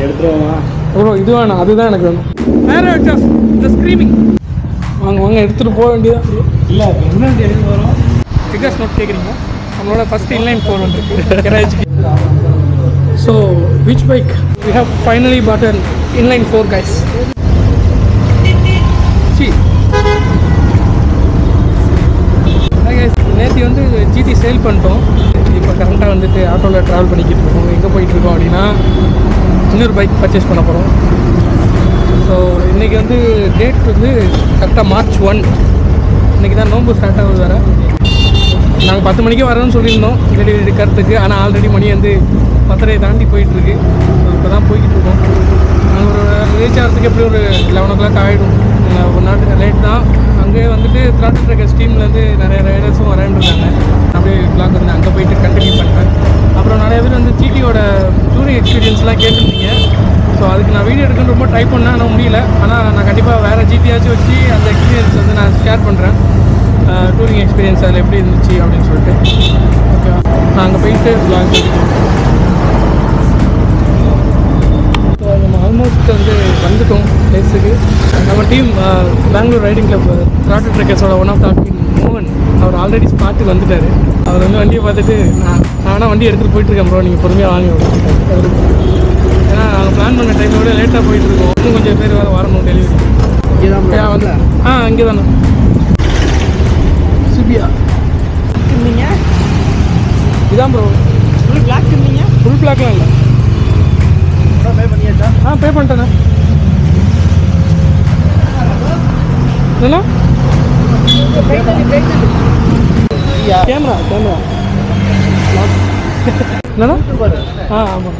எடுத்துருவோமா bro? இது வேணாம், அதுதான் எனக்கு வேணும். வேற எக்ஸாஸ் இந்த ஸ்க்ரீமிங் வாங்க வாங்க எடுத்துகிட்டு போக வேண்டியதான். இல்லை என்ன எடுத்து வரோம்? எக்ஸாஸ் நோட் கேட்குறீங்க? நம்மளோட ஃபஸ்ட் இன்லைன் 400 கராஜி. So which bike we have finally bought an inline 4 guys. நேற்று வந்து ஜிடி சேல் பண்ணிட்டோம். இப்போ கரண்ட்டாக வந்துட்டு ஆட்டோவில் ட்ராவல் பண்ணிக்கிட்டு இருக்கோம். எங்கே போயிட்டுருக்கோம் அப்படின்னா இன்னொரு பைக் பர்ச்சேஸ் பண்ண போகிறோம். ஸோ இன்றைக்கி வந்து டேட் வந்து கரெக்டாக March 1. இன்றைக்கி தான் நோம்பு ஸ்டார்ட் ஆகுது வேறு. நாங்கள் 10 மணிக்கு வரோன்னு சொல்லியிருந்தோம் டெலிவரி எடுக்கிறதுக்கு. ஆனால் ஆல்ரெடி மணி வந்து 10:30 தாண்டி போயிட்டுருக்கு. ஸோ இப்போ தான் போய்கிட்டு இருக்கோம். நாங்கள் ஒரு ரீச் ஆகிறதுக்கு எப்படி ஒரு 11 o'clock ஆகிடும். ஒரு நாட்டுக்கு லேட் தான். அங்கே வந்துட்டு த்ராட்டில் ட்ரக்கர்ஸ் டீம்லேருந்து நிறைய ரைடர்ஸும் வரேன்ருக்காங்க. அப்படியே பிளாக் வந்து அங்கே போயிட்டு கண்டினியூ பண்ணுறேன். அப்புறம் நிறைய பேர் வந்து ஜிடியோட டூரிங் எக்ஸ்பீரியன்ஸ்லாம் கேட்டிருந்தீங்க. ஸோ அதுக்கு நான் வீடியோ எடுக்கணும்னு ரொம்ப ட்ரை பண்ணேன், ஆனால் முடியல. ஆனால் நான் கண்டிப்பாக வேறு ஜிடியாச்சும் வச்சு அந்த எக்ஸ்பீரியன்ஸ் வந்து நான் ஷேர் பண்ணுறேன். டூரிங் எக்ஸ்பீரியன்ஸ் அதில் எப்படி இருந்துச்சு அப்படின்னு சொல்லிட்டு. ஓகேவா, நான் அங்கே போயிட்டு பிளாக் நம்ம ஆல்மோஸ்ட் வந்து வந்துட்டோம் பிளேஸுக்கு. நம்ம team Bangalore riding club throttle ட்ரக்கர்ஸோட ஒன் ஆஃப் த அட்மின் மோகன், அவர் ஆல்ரெடி ஸ்பாட்டுக்கு வந்துட்டார். அவர் வந்து வண்டியை பார்த்துட்டு நானாக வண்டி எடுத்துகிட்டு போயிட்டுருக்கேன் ப்ரோ, நீங்கள் பொறுமையாக வாங்கி விடுங்க. ஏன்னா நாங்கள் பிளான் பண்ண டைமோட லேட்டாக போயிட்டுருக்கோம். இன்னும் கொஞ்சம் பேர் வேறு வரணும் டெலிவரி. இங்கே தான் வந்து இங்கே தானே சிபியா இருந்தீங்க. இதான் ப்ரோ ஃபுல் பிளாக் இருந்தீங்க. ஃபுல் பிளாக்லாம் இல்லை. பே பண்ணியாச்சா? பே பண்ணிட்டேண்ணே. என்ன கேமரா என்னண்ணா? ஆமாம்.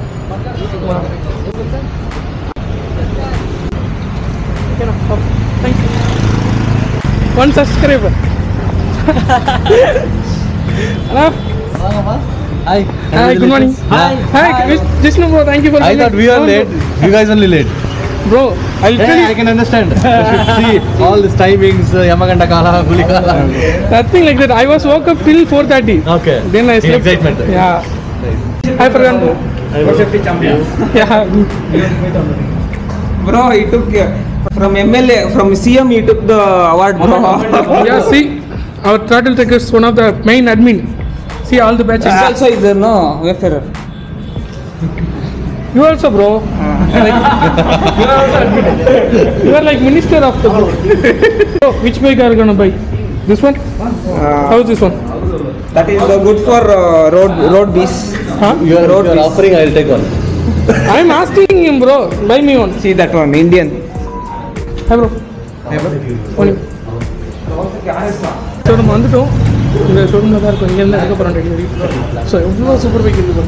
Thank you. 1 subscriber. Anna Hi. Hi, good morning. Hi, Jishnu bro, thank you for I thought we are late. You guys only late. Bro, I'll tell you. I can understand. See all these timings, Yamaganda Kala, Guli Kala. Nothing like that. I was woke up till 4:30. Okay. Then I slept. Excitement. Yeah. Hi, Pragan. Safety champion. Yeah. Bro, he took from MLA, from CM, he took the award, bro. Yeah, see, our Throttle Tech is one of the main admin. See all the batches. This also is there, no? Wayfarer. You also, bro. Like, you are like minister of the group. So, which bike are you gonna buy? This one? How is this one? That is good for road beast. Huh? You are offering, I will take one. I am asking him, bro. Buy me one. See that one, Indian. Hi, bro. Morning. So நம்ம வந்துட்டோம். இந்த ஷோரூமில் தான் இருக்கும். இங்கேருந்து எடுக்க போகிறோம் delivery. So எவ்வளோ சூப்பர் பைக் இருக்குது.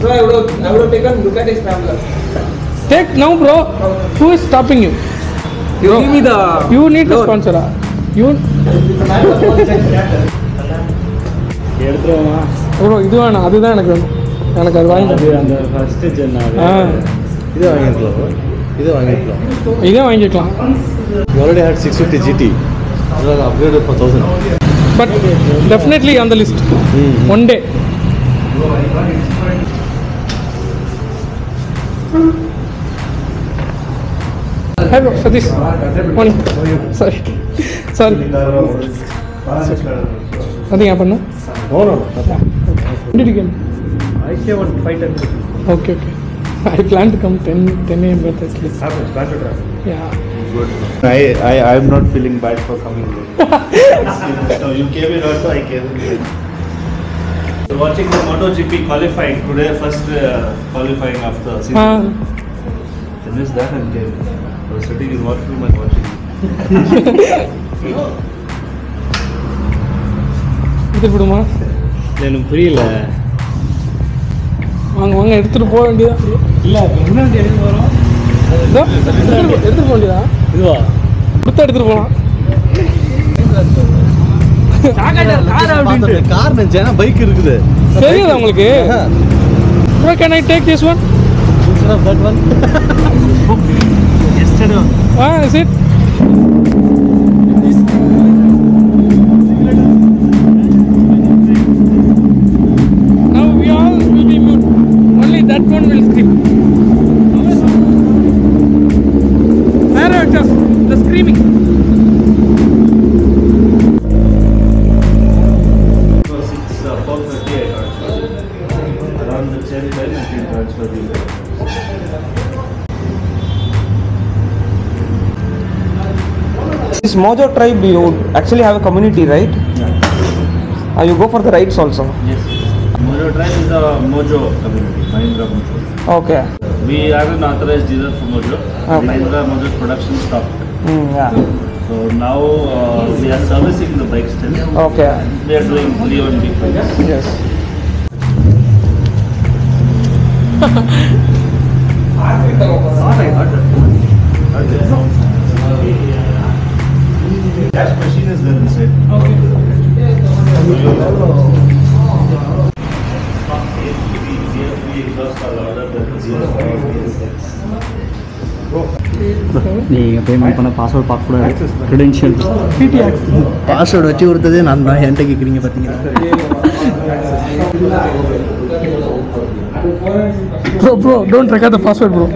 So I would have taken look at his Scrambler. Take now, bro. Who is stopping you? You give me the. You need to sponsor. You. எடுத்துருவோமா ப்ரோ? இது வேணாம், அதுதான் எனக்கு வேணும். எனக்கு அது வாங்கி அந்த ஃபர்ஸ்ட் ஜென் இது வாங்கிக்கலாம். இதே வாங்கிக்கலாம். You already had 650 GT. You are upgraded for 1000. But definitely on the list. One day. Hi bro, Satish. Morning. Sorry. Nothing happened, no? No. When did you get? I came on 5:10. Okay. I plan to come 10 a.m. but I sleep. Plan to travel. Yeah. Good. I'm not feeling bad for coming late. So you came in also, I came in. So watching the MotoGP qualifying today, first qualifying after season. I missed that and came. I was sitting in washroom and watching. இது விடுமா? எனக்கு புரியல. வாங்க எடுத்துட்டு போக வேண்டியதா? இல்ல என்ன எடுத்து வரோம்? எடுத்துட்டு போக வேண்டியதா? இதுவா? கொடுத்து எடுத்துட்டு போகலாம். கார் நினைச்சேன், பைக் இருக்குது. தெரியுதா உங்களுக்கு? Bro, can I take this one? Instead of that one? Yesterday one. Is it? Now we all will be mute. Only that one will scream. screaming. So 4:30 I transferred. Around the same time I can transfer the. This Mojo tribe, you actually have a community, right? You go for the rides also. Yes. Mojo tribe is the Mojo community, Mahindra Mojo. Okay. We are an authorized dealer for Mojo. Okay. Mahindra Mojo's production stopped. Yeah. So now we are servicing the bike still. Okay. We are doing pre-owned vehicles. Yes. Cash machine is there inside. We exhaust are louder than the zero. நீங்கள் payment பண்ண password பார்க்கக்கூடாது, credentials. Password வச்சு கொடுத்ததே நான் தான், என்கிட்ட கேட்குறீங்க பார்த்தீங்கன்னா. Bro, don't record the password, bro.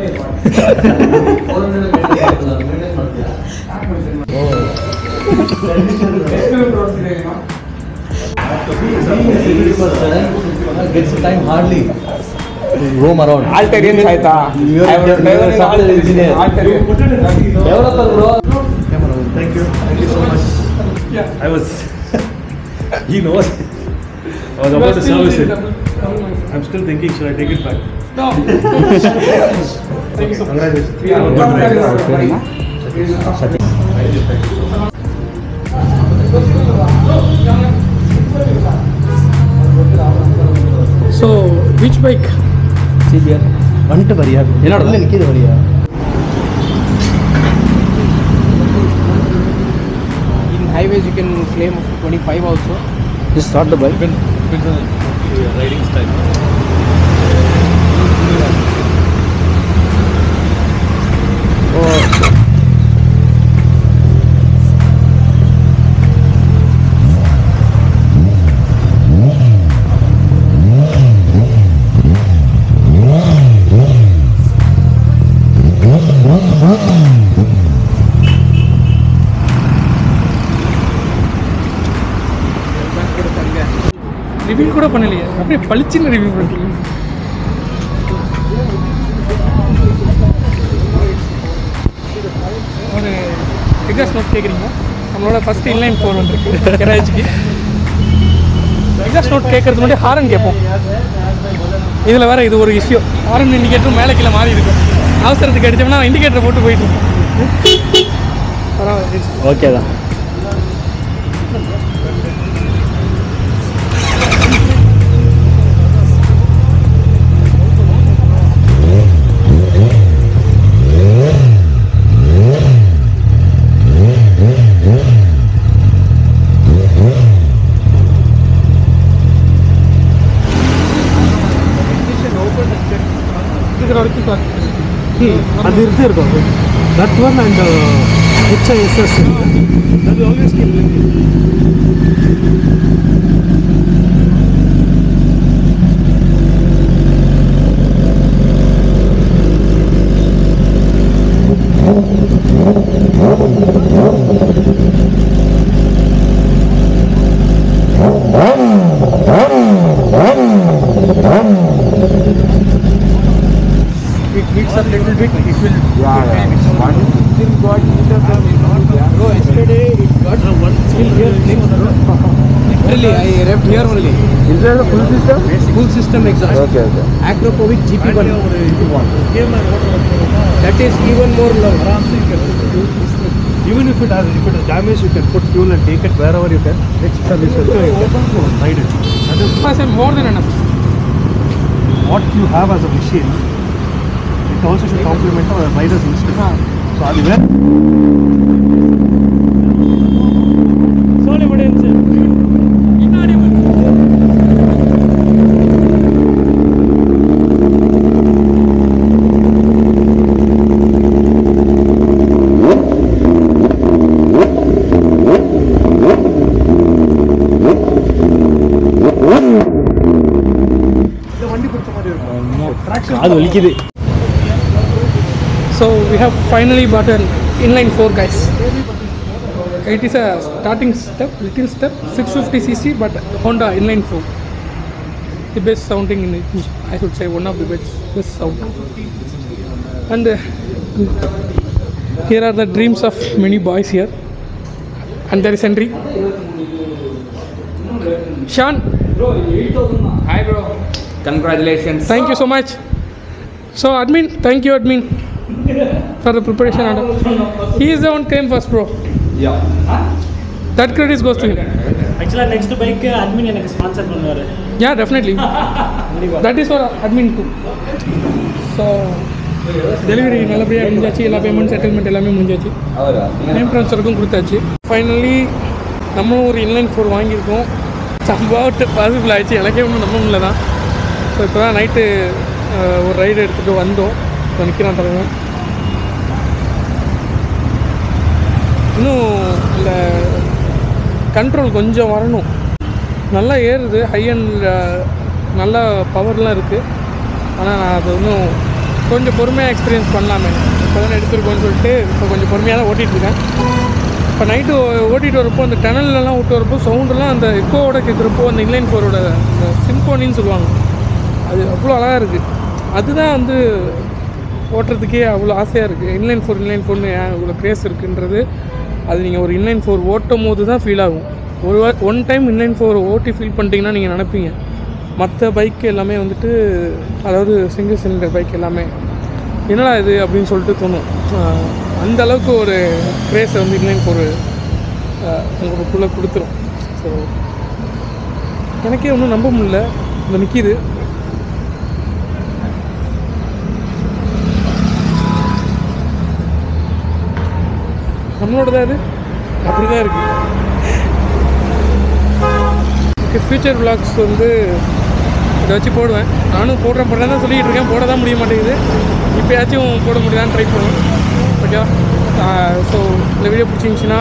Gets time hardly roam around. Altarians ಆಯ್ತಾ? I will drive an engineer. Altarian. Developer, bro. Thank you so much. Yeah. I was, he knows. I was about to service it. I'm still thinking, should I take it back? No. Thank you so much. Congratulations. Yeah. Have a good day. So, which bike? CBR வந்துட்டு வரியா? என்னோட நிற்கிது வரியா? In highways you can claim up to 25 also. Just start the bike. Depends on the riding style. Review கூட பண்ணலையே, அப்படியே பளிச்சுன்னு review பண்ணுறீங்க. ஒரு எக்ஸாஸ்ட் நோட் கேட்குறீங்களா? நம்மளோட ஃபஸ்ட்டு இன்லைன் 4 வந்துருக்கு கெராஜுக்கு. எக்ஸாஸ்ட் நோட் கேட்கறது முன்னாடி ஹாரன் கேட்போம். இதில் வேறு இது ஒரு இஷ்யூ, ஹாரன் இண்டிகேட்டரும் மேலே கீழே மாறி இருக்கும். அவசரத்துக்கு அடித்தோம்னா இண்டிகேட்டரை போட்டு போயிட்டு இருக்கோம். ஓகே தான். அது இருக்கும். That one and HISS. That will always keep blinking. It beats a little bit, it will. One still got meter from bro, yesterday it got still here. Literally, I revved here only. Is there a full system? Full system exhaust. Okay. Acropovic GP1. That is even more loud. Even if it is damaged, you can put fuel and take it wherever you can. Extra this you can ride it. That is More than enough. what you have as a machine. It also should complement our rider's instinct. So அது வேற. Sole evidence. Inaudible. அது வலிக்குது. So we have finally bought a inline 4 guys. It is a starting step, little step, 650cc, but Honda inline 4. The best sounding in it, I should say, one of the best sound. And here are the dreams of many boys here. And there is Henry. Sean. Hi bro. Congratulations. Thank you so much. So admin, thank you admin for the preparation order. He is the one came first, bro. Yeah. That credit goes to him. Actually, next bike admin எனக்கு sponsor பண்ணுவாரு. Yeah, definitely. That is for admin too. So delivery நல்லபடியாக முடிஞ்சாச்சு, எல்லா payment settlement எல்லாமே முடிஞ்சாச்சு, name ட்ரான்ஸ்ஃபருக்கும் கொடுத்தாச்சு. Finally நம்ம ஒரு இன்லைன் 4 வாங்கியிருக்கோம். சம்பாவிட்டு பாசிபிள் ஆகிடுச்சு, எனக்கே ஒன்றும் நம்ப முடியல தான். ஸோ இப்போ தான் நைட்டு ஒரு ரைடு எடுத்துகிட்டு வந்தோம். இப்போ நிற்கிறான் பாருங்க. இன்னும் இந்த கண்ட்ரோல் கொஞ்சம் வரணும். நல்லா ஏறுது, ஹை அண்ட் நல்லா பவர்லாம் இருக்குது. ஆனால் நான் அது இன்னும் கொஞ்சம் பொறுமையாக எக்ஸ்பீரியன்ஸ் பண்ணலாமே, இப்போ தானே எடுத்துருக்கோன்னு சொல்லிட்டு இப்போ கொஞ்சம் பொறுமையாக தான் ஓட்டிகிட்ருக்கேன். இப்போ நைட்டு ஓட்டிகிட்டு வரப்போ அந்த டனல்லாம் விட்டு வரப்போ சவுண்டெல்லாம் அந்த எக்கோவோட கேட்குறப்போ அந்த இன்லைன் 4ஓட அந்த சிம்போனின்னு சொல்லுவாங்க, அது அவ்வளோ அழகாக இருக்குது. அதுதான் வந்து ஓட்டுறதுக்கே அவ்வளோ ஆசையாக இருக்குது. இன்லைன் 4 ஏன் இவ்வளோ க்ரேஸ் இருக்குன்றது அது நீங்கள் ஒரு இன்லைன் 4 ஓட்டும் போது தான் ஃபீல் ஆகும். ஒன் டைம் இன்லைன் 4 ஓட்டி ஃபீல் பண்ணிட்டீங்கன்னா நீங்கள் நினைப்பீங்க மற்ற பைக் எல்லாமே வந்துட்டு, அதாவது சிங்கிள் சிலிண்டர் பைக் எல்லாமே என்னடா இது அப்படின்னு சொல்லிட்டு தோணும். அந்த அளவுக்கு ஒரு க்ரேஸை வந்து இன்லைன் 4 உங்களுக்குள்ளே கொடுத்துரும். ஸோ எனக்கே ஒன்றும் நம்ப முடியல, இந்த நிற்கிது. நம்மளோட தான் இது அப்படி தான் இருக்குது. ஓகே, ஃபியூச்சர் விளாக்ஸ் வந்து இதை வச்சு போடுவேன். நானும் போடுறேன் தான் சொல்லிகிட்டு இருக்கேன், போட தான் முடிய மாட்டேங்குது. இப்போயாச்சும் போட முடியாதான்னு ட்ரை பண்ணுவேன். ஓகே, ஸோ இந்த வீடியோ பிடிச்சிருந்துச்சின்னா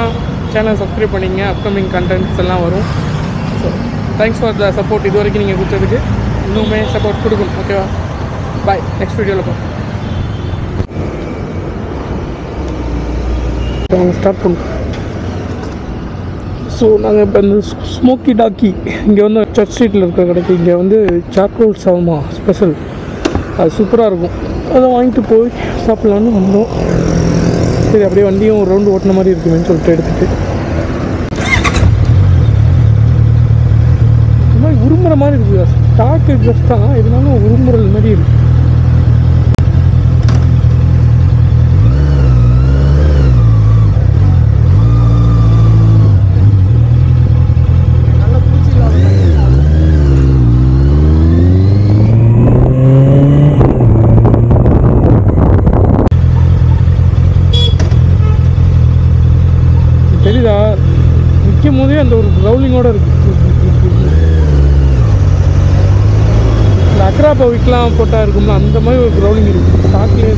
சேனலை சப்ஸ்கிரைப் பண்ணிங்க, அப்கமிங் கண்டென்ட்ஸ் எல்லாம் வரும். So thanks for the support. இது வரைக்கும் நீங்கள் கொடுத்ததுக்கு இன்னுமே சப்போர்ட் கொடுக்கணும். ஓகேவா, பாய், நெக்ஸ்ட் வீடியோவில் பார்ப்போம். ஸ்டார்ட் பண்ணுவோம். ஸோ நாங்கள் இப்போ இந்த ஸ்மோக்கி டாக்கி இங்கே வந்து சர்ச் ஸ்ட்ரீட்டில் இருக்கிற கடைக்கு இங்கே வந்து சார்கோல் ஷவர்மா ஸ்பெஷல், அது சூப்பராக இருக்கும். அதை வாங்கிட்டு போய் சாப்பிட்லான்னு வந்தோம். சரி, அப்படியே வண்டியும் ஒரு ரவுண்டு ஓட்டின மாதிரி இருக்குதுன்னு சொல்லிட்டு எடுத்துகிட்டு இந்த மாதிரி உருமுறை மாதிரி இருக்குது. ஸ்டாக் எக்ஸாஸ்ட் தான், இதனாலும் உருமுறல் மாதிரி இருக்குது. தெரியுதா, நிற்கும் போதே அந்த ஒரு க்ரௌலிங்கோடு இருக்குது. இந்த அக்ரா பவிக்கெலாம் போட்டால் இருக்கும்ல, அந்த மாதிரி ஒரு க்ரௌலிங் இருக்குது ஸ்டாக்லேயே.